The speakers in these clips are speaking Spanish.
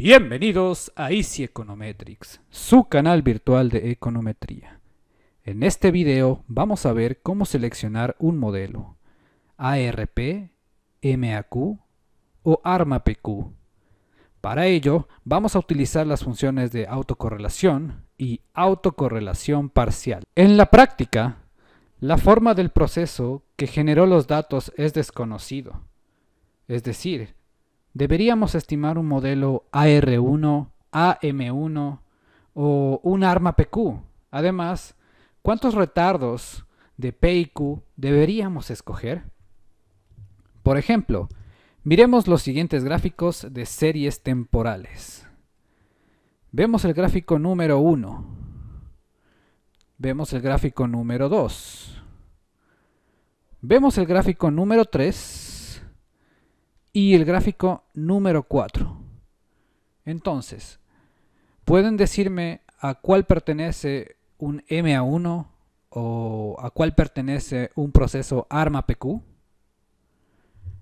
Bienvenidos a Easy Econometrics, su canal virtual de econometría. En este video vamos a ver cómo seleccionar un modelo ARP, MAQ o ARMA-PQ. Para ello vamos a utilizar las funciones de autocorrelación y autocorrelación parcial. En la práctica, la forma del proceso que generó los datos es desconocido, es decir, deberíamos estimar un modelo AR1, AM1 o un ARMA-PQ. Además, ¿cuántos retardos de P y Q deberíamos escoger? Por ejemplo, miremos los siguientes gráficos de series temporales. Vemos el gráfico número 1. Vemos el gráfico número 2. Vemos el gráfico número 3. Y el gráfico número 4. Entonces, ¿pueden decirme a cuál pertenece un MA1 o a cuál pertenece un proceso ARMA-PQ?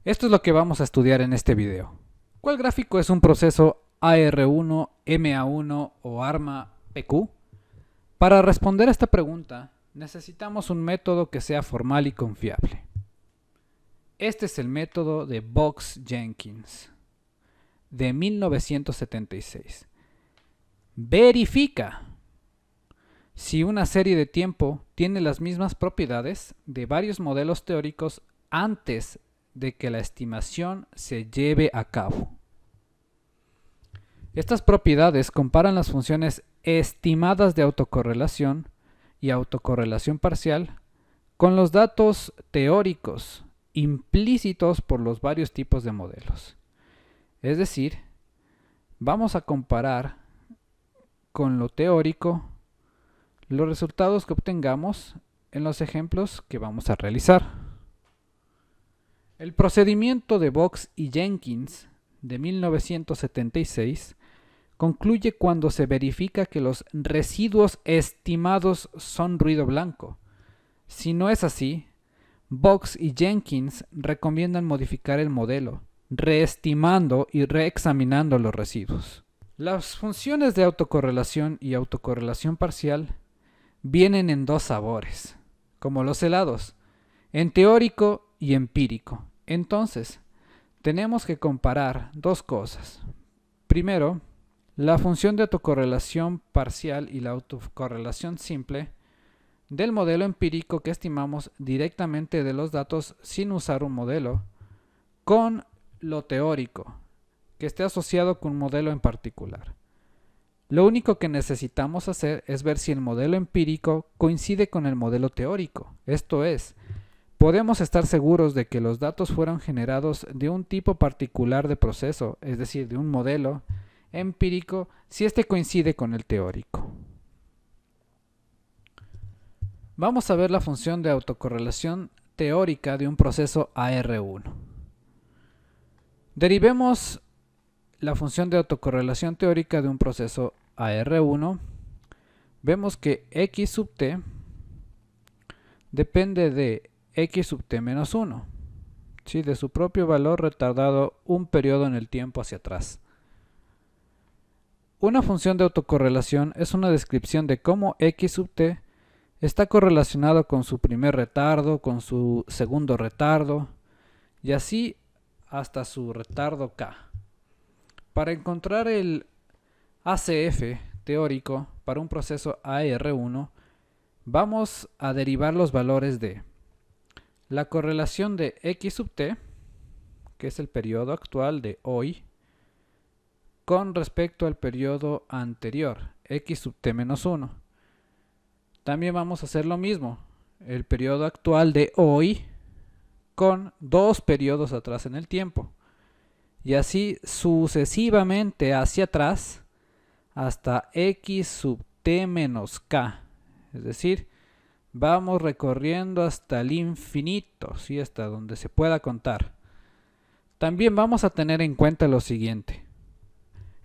Esto es lo que vamos a estudiar en este video. ¿Cuál gráfico es un proceso AR1, MA1 o ARMA-PQ? Para responder a esta pregunta, necesitamos un método que sea formal y confiable. Este es el método de Box-Jenkins de 1976. Verifica si una serie de tiempo tiene las mismas propiedades de varios modelos teóricos antes de que la estimación se lleve a cabo. Estas propiedades comparan las funciones estimadas de autocorrelación y autocorrelación parcial con los datos teóricos implícitos por los varios tipos de modelos. Es decir, vamos a comparar con lo teórico los resultados que obtengamos en los ejemplos que vamos a realizar. El procedimiento de Box y Jenkins de 1976 concluye cuando se verifica que los residuos estimados son ruido blanco. Si no es así, Box y Jenkins recomiendan modificar el modelo, reestimando y reexaminando los residuos. Las funciones de autocorrelación y autocorrelación parcial vienen en dos sabores, como los helados, en teórico y empírico. Entonces, tenemos que comparar dos cosas. Primero, la función de autocorrelación parcial y la autocorrelación simple del modelo empírico que estimamos directamente de los datos sin usar un modelo, con lo teórico, que esté asociado con un modelo en particular. Lo único que necesitamos hacer es ver si el modelo empírico coincide con el modelo teórico. Esto es, podemos estar seguros de que los datos fueron generados de un tipo particular de proceso, es decir, de un modelo empírico, si este coincide con el teórico. Vamos a ver la función de autocorrelación teórica de un proceso AR1. Derivemos la función de autocorrelación teórica de un proceso AR1. Vemos que x sub t depende de x sub t menos 1, ¿sí? De su propio valor retardado un periodo en el tiempo hacia atrás. Una función de autocorrelación es una descripción de cómo x sub t está correlacionado con su primer retardo, con su segundo retardo y así hasta su retardo k. Para encontrar el ACF teórico para un proceso AR1, vamos a derivar los valores de la correlación de x sub t, que es el periodo actual de hoy, con respecto al periodo anterior, x sub t menos 1. También vamos a hacer lo mismo, el periodo actual de hoy con dos periodos atrás en el tiempo. Y así sucesivamente hacia atrás hasta x sub t menos k. Es decir, vamos recorriendo hasta el infinito, ¿sí? Hasta donde se pueda contar. También vamos a tener en cuenta lo siguiente.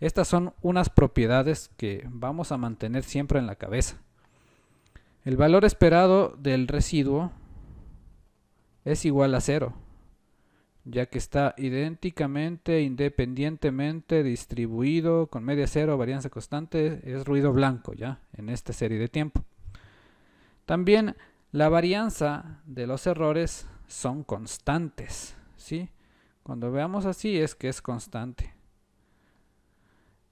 Estas son unas propiedades que vamos a mantener siempre en la cabeza. El valor esperado del residuo es igual a 0, ya que está idénticamente, independientemente distribuido con media cero, varianza constante, es ruido blanco ya en esta serie de tiempo. También la varianza de los errores son constantes, ¿sí? Cuando veamos así es que es constante.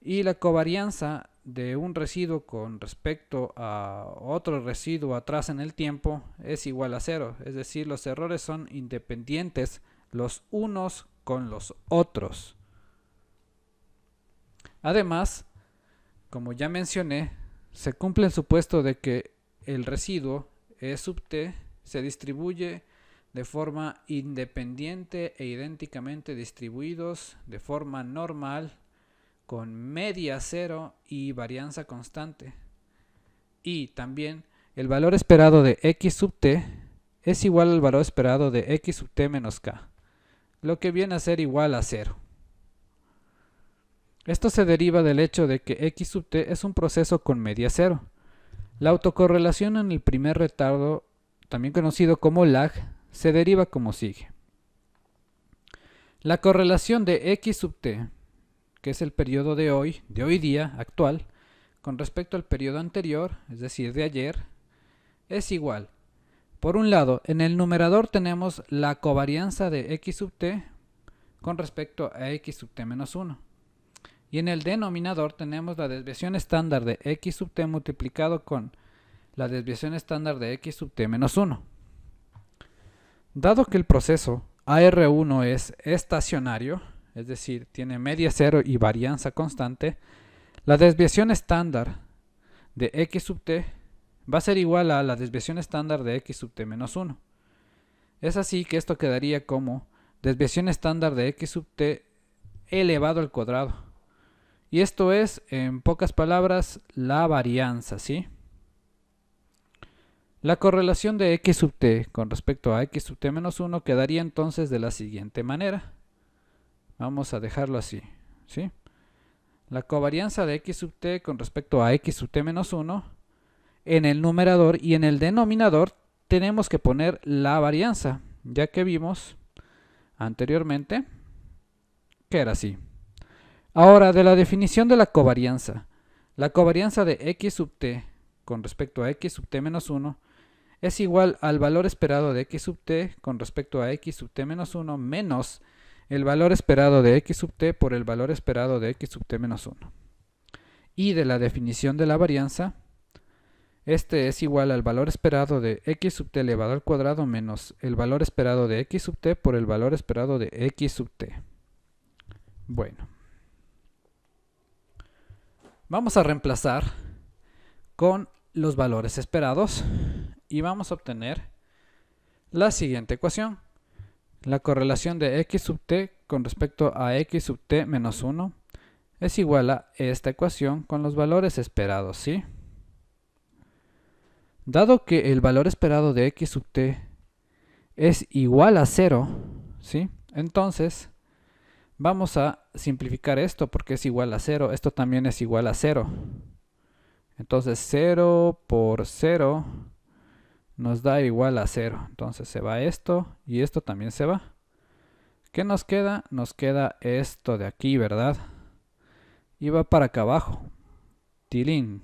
Y la covarianza de un residuo con respecto a otro residuo atrás en el tiempo es igual a cero, es decir, los errores son independientes los unos con los otros. Además, como ya mencioné, se cumple el supuesto de que el residuo E sub t se distribuye de forma independiente e idénticamente distribuidos de forma normal con media cero y varianza constante. Y también el valor esperado de x sub t es igual al valor esperado de x sub t menos k, lo que viene a ser igual a 0. Esto se deriva del hecho de que x sub t es un proceso con media cero. La autocorrelación en el primer retardo, también conocido como lag, se deriva como sigue. La correlación de x sub t, que es el periodo de hoy día, actual, con respecto al periodo anterior, es decir, de ayer, es igual. Por un lado, en el numerador tenemos la covarianza de x sub t con respecto a x sub t menos 1. Y en el denominador tenemos la desviación estándar de x sub t multiplicado con la desviación estándar de x sub t menos 1. Dado que el proceso AR1 es estacionario, es decir, tiene media cero y varianza constante, la desviación estándar de x sub t va a ser igual a la desviación estándar de x sub t menos 1. Es así que esto quedaría como desviación estándar de x sub t elevado al cuadrado. Y esto es, en pocas palabras, la varianza, ¿sí? La correlación de x sub t con respecto a x sub t menos 1 quedaría entonces de la siguiente manera. Vamos a dejarlo así, ¿sí? La covarianza de x sub t con respecto a x sub t menos 1 en el numerador y en el denominador tenemos que poner la varianza, ya que vimos anteriormente que era así. Ahora, de la definición de la covarianza de x sub t con respecto a x sub t menos 1 es igual al valor esperado de x sub t con respecto a x sub t menos 1 menos el valor esperado de x sub t por el valor esperado de x sub t menos 1. Y de la definición de la varianza, este es igual al valor esperado de x sub t elevado al cuadrado menos el valor esperado de x sub t por el valor esperado de x sub t. Bueno. Vamos a reemplazar con los valores esperados y vamos a obtener la siguiente ecuación. La correlación de x sub t con respecto a x sub t menos 1 es igual a esta ecuación con los valores esperados, ¿sí? Dado que el valor esperado de x sub t es igual a 0, ¿sí? Entonces vamos a simplificar esto porque es igual a 0. Esto también es igual a 0. Entonces 0 por 0 nos da igual a 0. Entonces se va esto y esto también se va. ¿Qué nos queda? Nos queda esto de aquí, ¿verdad? Y va para acá abajo. Tilín.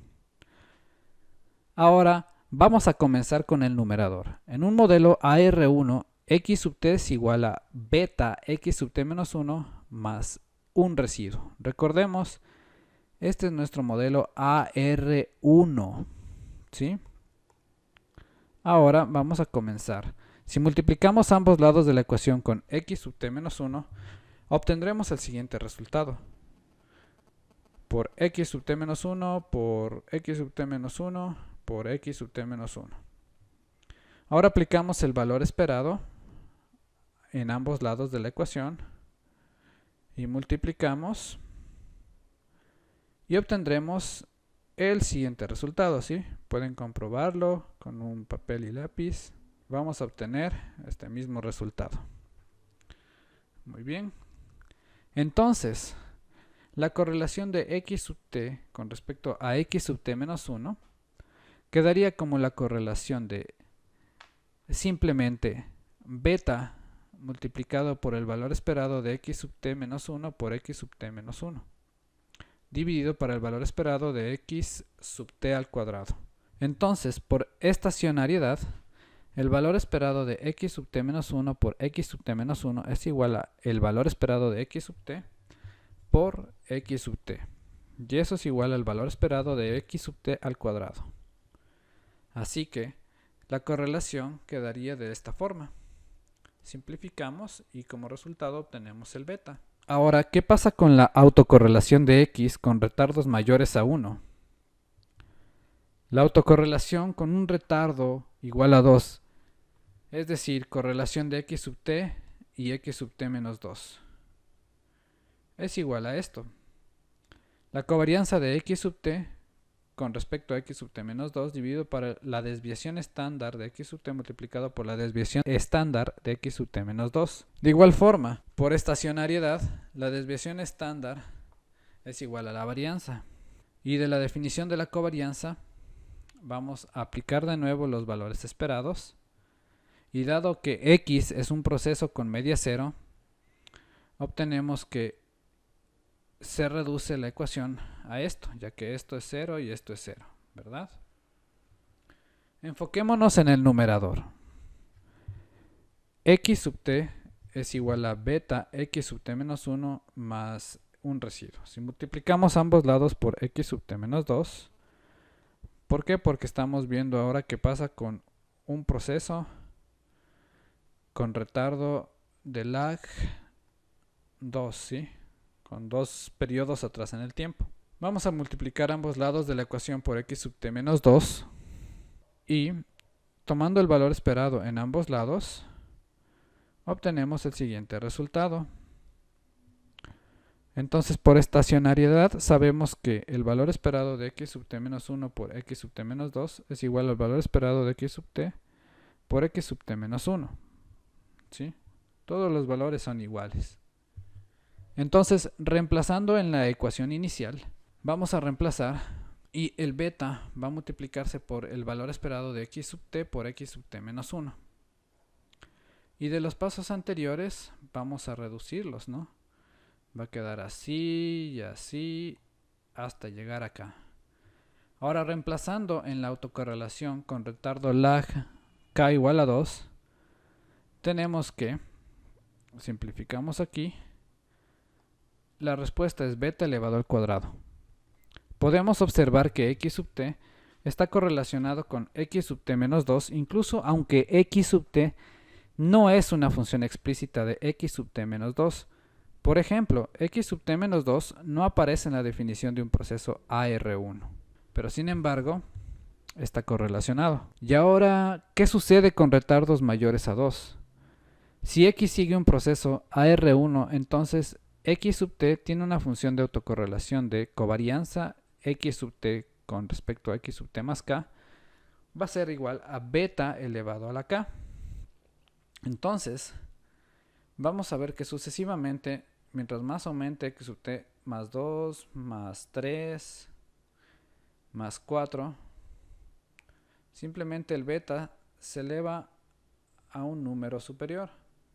Ahora vamos a comenzar con el numerador. En un modelo AR1, x sub t es igual a beta x sub t menos 1 más un residuo. Recordemos, este es nuestro modelo AR1, ¿sí? Ahora vamos a comenzar. Si multiplicamos ambos lados de la ecuación con x sub t menos 1, obtendremos el siguiente resultado. Por x sub t menos 1, por x sub t menos 1, por x sub t menos 1. Ahora aplicamos el valor esperado en ambos lados de la ecuación y multiplicamos y obtendremos el siguiente resultado, ¿sí? Pueden comprobarlo con un papel y lápiz. Vamos a obtener este mismo resultado. Muy bien. Entonces, la correlación de x sub t con respecto a x sub t menos 1 quedaría como la correlación de simplemente beta multiplicado por el valor esperado de x sub t menos 1 por x sub t menos 1, dividido por el valor esperado de x sub t al cuadrado. Entonces, por estacionariedad, el valor esperado de x sub t menos 1 por x sub t menos 1 es igual a el valor esperado de x sub t por x sub t. Y eso es igual al valor esperado de x sub t al cuadrado. Así que la correlación quedaría de esta forma. Simplificamos y como resultado obtenemos el beta. Ahora, ¿qué pasa con la autocorrelación de x con retardos mayores a 1? La autocorrelación con un retardo igual a 2, es decir, correlación de x sub t y x sub t menos 2, es igual a esto. La covarianza de x sub t con respecto a x sub t menos 2 dividido por la desviación estándar de x sub t multiplicado por la desviación estándar de x sub t menos 2. De igual forma, por estacionariedad, la desviación estándar es igual a la varianza. Y de la definición de la covarianza, vamos a aplicar de nuevo los valores esperados. Y dado que x es un proceso con media cero, obtenemos que se reduce la ecuación a esto, ya que esto es 0 y esto es 0, ¿verdad? Enfoquémonos en el numerador. X sub t es igual a beta x sub t menos 1 más un residuo. Si multiplicamos ambos lados por x sub t menos 2, ¿por qué? Porque estamos viendo ahora qué pasa con un proceso con retardo de lag 2, ¿sí? Con 2 periodos atrás en el tiempo. Vamos a multiplicar ambos lados de la ecuación por x sub t menos 2 y tomando el valor esperado en ambos lados obtenemos el siguiente resultado. Entonces, por estacionariedad sabemos que el valor esperado de x sub t menos 1 por x sub t menos 2 es igual al valor esperado de x sub t por x sub t menos 1, ¿sí? Todos los valores son iguales. Entonces, reemplazando en la ecuación inicial, vamos a reemplazar y el beta va a multiplicarse por el valor esperado de x sub t por x sub t menos 1. Y de los pasos anteriores vamos a reducirlos, ¿no? Va a quedar así y así hasta llegar acá. Ahora, reemplazando en la autocorrelación con retardo lag k igual a 2, tenemos que, simplificamos aquí, la respuesta es beta elevado al cuadrado. Podemos observar que x sub t está correlacionado con x sub t menos 2, incluso aunque x sub t no es una función explícita de x sub t menos 2. Por ejemplo, x sub t menos 2 no aparece en la definición de un proceso AR1, pero sin embargo está correlacionado. Y ahora, ¿qué sucede con retardos mayores a 2? Si x sigue un proceso AR1, entonces x sub t tiene una función de autocorrelación de covarianza x sub t con respecto a x sub t más k va a ser igual a beta elevado a la k. Entonces, vamos a ver que sucesivamente, mientras más aumente x sub t más 2, más 3, más 4, simplemente el beta se eleva a un número superior.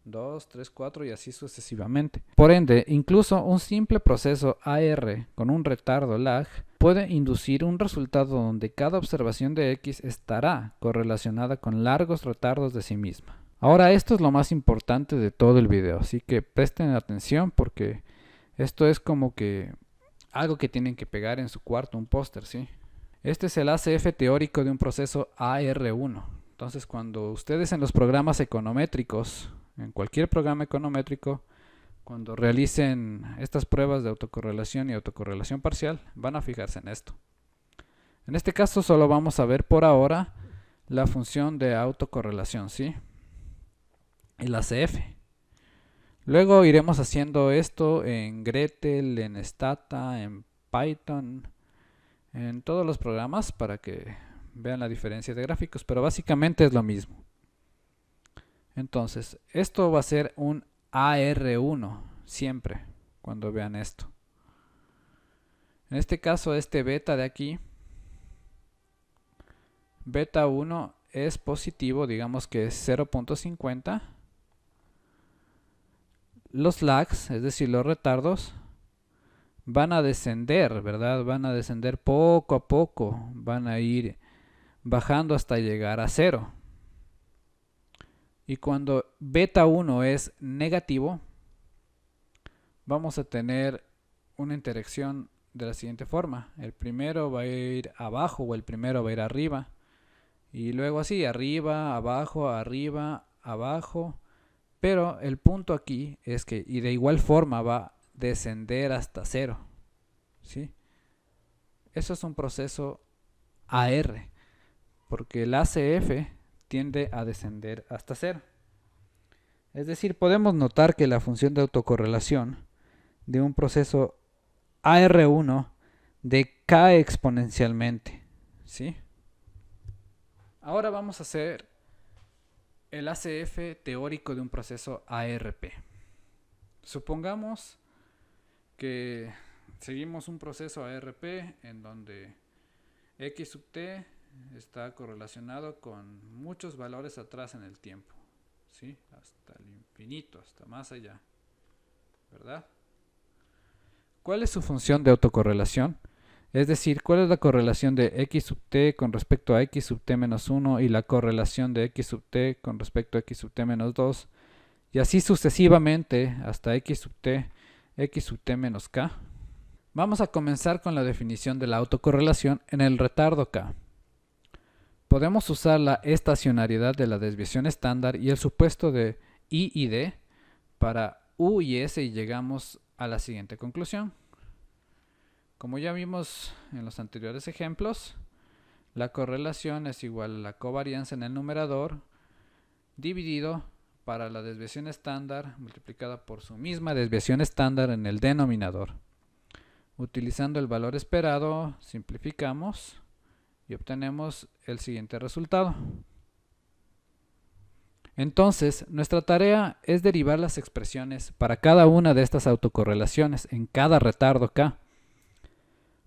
2, 3, 4 y así sucesivamente. Por ende, incluso un simple proceso AR con un retardo lag puede inducir un resultado donde cada observación de X estará correlacionada con largos retardos de sí misma. Ahora, esto es lo más importante de todo el video, así que presten atención porque esto es como que algo que tienen que pegar en su cuarto, un póster, ¿sí? Este es el ACF teórico de un proceso AR1. Entonces, cuando ustedes en los programas econométricos, en cualquier programa econométrico, cuando realicen estas pruebas de autocorrelación y autocorrelación parcial, van a fijarse en esto. En este caso solo vamos a ver por ahora la función de autocorrelación, ¿sí? El ACF. Luego iremos haciendo esto en Gretel, en Stata, en Python, en todos los programas para que vean la diferencia de gráficos, pero básicamente es lo mismo. Entonces, esto va a ser un AR1 siempre cuando vean esto. En este caso, este beta de aquí, beta 1 es positivo, digamos que es 0.50. los lags, es decir, los retardos, van a descender, ¿verdad? Van a descender poco a poco, van a ir bajando hasta llegar a 0. Y cuando beta 1 es negativo, vamos a tener una interacción de la siguiente forma. El primero va a ir abajo o el primero va a ir arriba. Y luego así, arriba, abajo. Pero el punto aquí es que, y de igual forma va a descender hasta 0. ¿Sí? Eso es un proceso AR, porque el ACF tiende a descender hasta 0. Es decir, podemos notar que la función de autocorrelación de un proceso AR1 decae exponencialmente. ¿Sí? Ahora vamos a hacer el ACF teórico de un proceso ARP. Supongamos que seguimos un proceso ARP en donde X sub t está correlacionado con muchos valores atrás en el tiempo, ¿sí? Hasta el infinito, hasta más allá, ¿verdad? ¿Cuál es su función de autocorrelación? Es decir, ¿cuál es la correlación de x sub t con respecto a x sub t menos 1 y la correlación de x sub t con respecto a x sub t menos 2? Y así sucesivamente hasta x sub t menos k. Vamos a comenzar con la definición de la autocorrelación en el retardo k. Podemos usar la estacionariedad de la desviación estándar y el supuesto de I y D para U y S y llegamos a la siguiente conclusión. Como ya vimos en los anteriores ejemplos, la correlación es igual a la covarianza en el numerador dividido para la desviación estándar multiplicada por su misma desviación estándar en el denominador. Utilizando el valor esperado, simplificamos y obtenemos el siguiente resultado. Entonces, nuestra tarea es derivar las expresiones para cada una de estas autocorrelaciones en cada retardo k.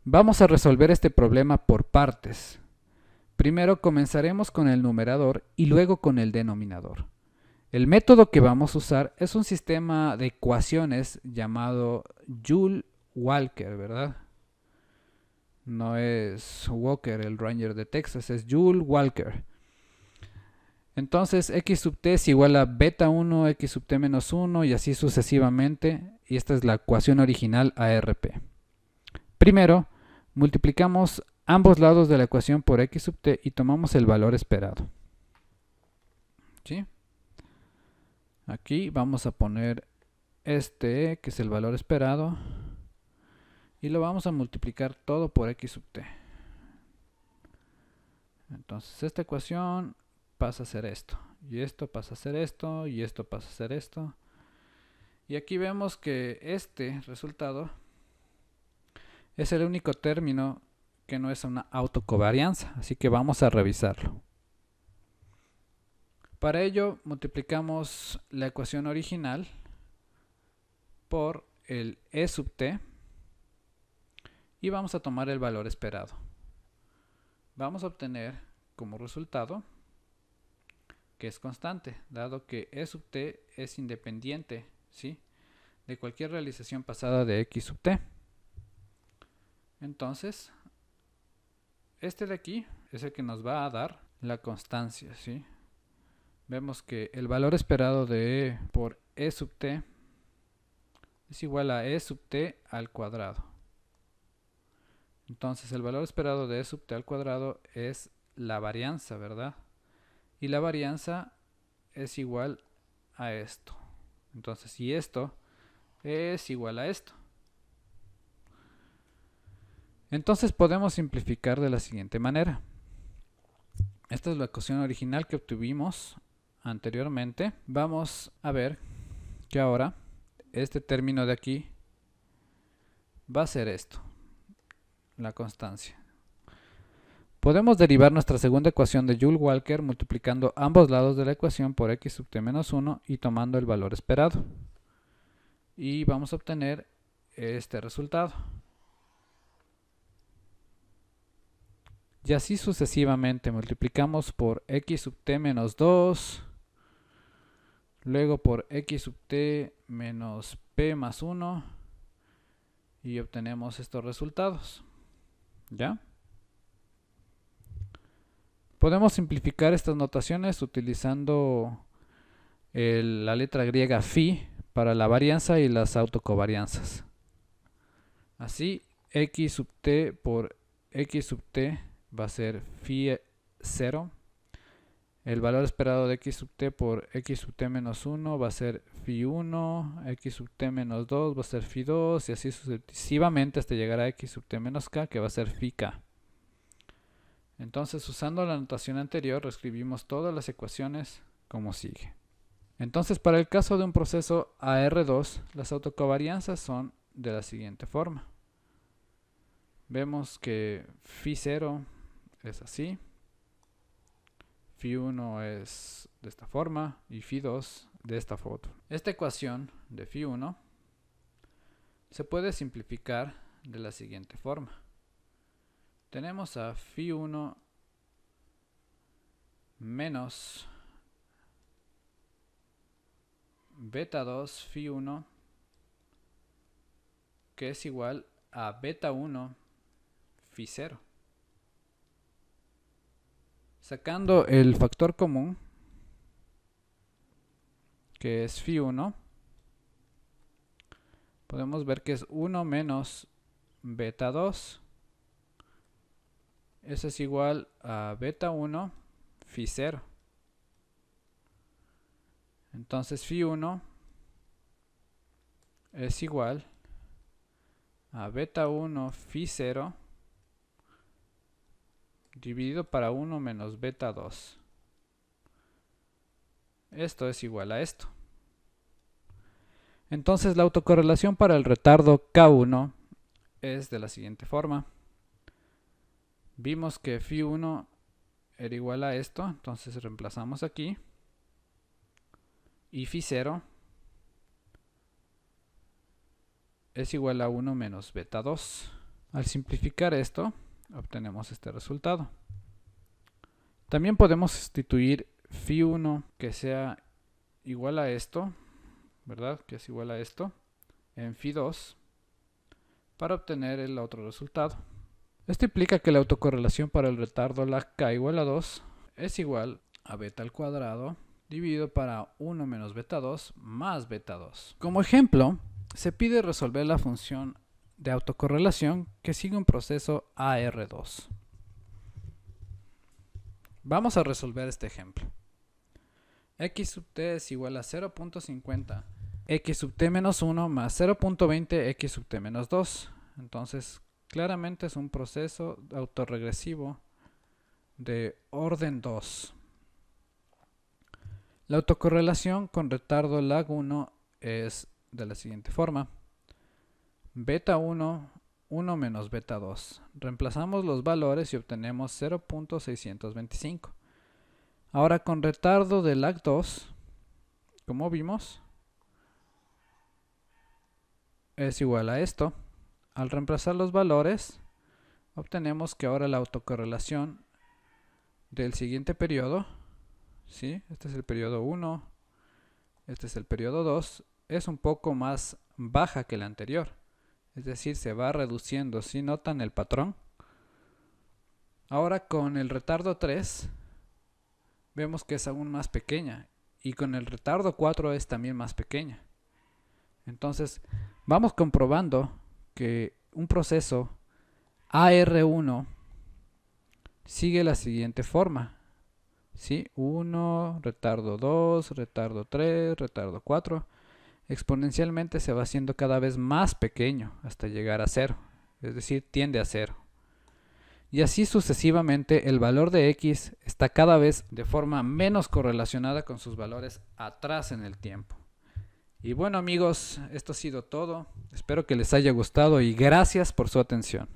Vamos a resolver este problema por partes. Primero comenzaremos con el numerador y luego con el denominador. El método que vamos a usar es un sistema de ecuaciones llamado Joule-Walker, ¿verdad? No es Walker, el Ranger de Texas, es Joule-Walker. Entonces x sub t es igual a beta 1, x sub t menos 1 y así sucesivamente. Y esta es la ecuación original ARP. Primero, multiplicamos ambos lados de la ecuación por x sub t y tomamos el valor esperado. ¿Sí? Aquí vamos a poner este, que es el valor esperado, y lo vamos a multiplicar todo por x sub t. Entonces esta ecuación pasa a ser esto, y esto pasa a ser esto, y esto pasa a ser esto. Y aquí vemos que este resultado es el único término que no es una autocovarianza, así que vamos a revisarlo. Para ello multiplicamos la ecuación original por el e sub t y vamos a tomar el valor esperado. Vamos a obtener como resultado que es constante, dado que e sub t es independiente, ¿sí?, de cualquier realización pasada de x sub t. Entonces, este de aquí es el que nos va a dar la constancia, ¿sí? Vemos que el valor esperado de e por e sub t es igual a e sub t al cuadrado. Entonces el valor esperado de e sub t al cuadrado es la varianza, ¿verdad? Y la varianza es igual a esto. Entonces si esto es igual a esto, entonces podemos simplificar de la siguiente manera. Esta es la ecuación original que obtuvimos anteriormente. Vamos a ver que ahora este término de aquí va a ser esto, la constancia. Podemos derivar nuestra segunda ecuación de Joule-Walker multiplicando ambos lados de la ecuación por x sub t menos 1 y tomando el valor esperado. Y vamos a obtener este resultado. Y así sucesivamente multiplicamos por x sub t menos 2, luego por x sub t menos p más 1 y obtenemos estos resultados. ¿Ya? Podemos simplificar estas notaciones utilizando la letra griega phi para la varianza y las autocovarianzas. Así, x sub t por x sub t va a ser phi 0. El valor esperado de x sub t por x sub t menos 1 va a ser phi 1, x sub t menos 2 va a ser phi 2 y así sucesivamente hasta llegar a x sub t menos k, que va a ser phi k. Entonces, usando la notación anterior, reescribimos todas las ecuaciones como sigue. Entonces, para el caso de un proceso AR2, las autocovarianzas son de la siguiente forma. Vemos que phi 0 es así, phi 1 es de esta forma y phi 2 de esta forma. Esta ecuación de phi 1 se puede simplificar de la siguiente forma. Tenemos a phi 1 menos beta 2 phi 1, que es igual a beta 1 phi 0. Sacando el factor común, que es phi 1, podemos ver que es 1 menos beta 2. Eso es igual a beta 1 phi 0. Entonces phi 1 es igual a beta 1 phi 0 dividido para 1 menos beta 2. Esto es igual a esto. Entonces la autocorrelación para el retardo K1 es de la siguiente forma. Vimos que phi 1 era igual a esto, entonces reemplazamos aquí. Y phi 0 es igual a 1 menos beta 2. Al simplificar esto, obtenemos este resultado. También podemos sustituir phi 1 que sea igual a esto, ¿verdad? Que es igual a esto, en phi 2 para obtener el otro resultado. Esto implica que la autocorrelación para el retardo la k igual a 2 es igual a beta al cuadrado dividido para 1 menos beta 2 más beta 2. Como ejemplo, se pide resolver la función de autocorrelación que sigue un proceso AR2. Vamos a resolver este ejemplo. X sub t es igual a 0.50 x sub t menos 1 más 0.20 x sub t menos 2. Entonces, claramente es un proceso autorregresivo de orden 2. La autocorrelación con retardo lag 1 es de la siguiente forma. Beta 1, 1 menos beta 2. Reemplazamos los valores y obtenemos 0.625. Ahora con retardo de lag 2, como vimos, es igual a esto. Al reemplazar los valores, obtenemos que ahora la autocorrelación del siguiente periodo, ¿sí? Este es el periodo 1, este es el periodo 2, es un poco más baja que la anterior. Es decir, se va reduciendo. ¿Sí notan el patrón? Ahora con el retardo 3, vemos que es aún más pequeña. Y con el retardo 4 es también más pequeña. Entonces, vamos comprobando que un proceso AR1 sigue la siguiente forma. ¿Sí? 1, retardo 2, retardo 3, retardo 4. Exponencialmente se va haciendo cada vez más pequeño hasta llegar a 0. Es decir, tiende a 0. Y así sucesivamente el valor de x está cada vez de forma menos correlacionada con sus valores atrás en el tiempo. Y bueno amigos, esto ha sido todo. Espero que les haya gustado y gracias por su atención.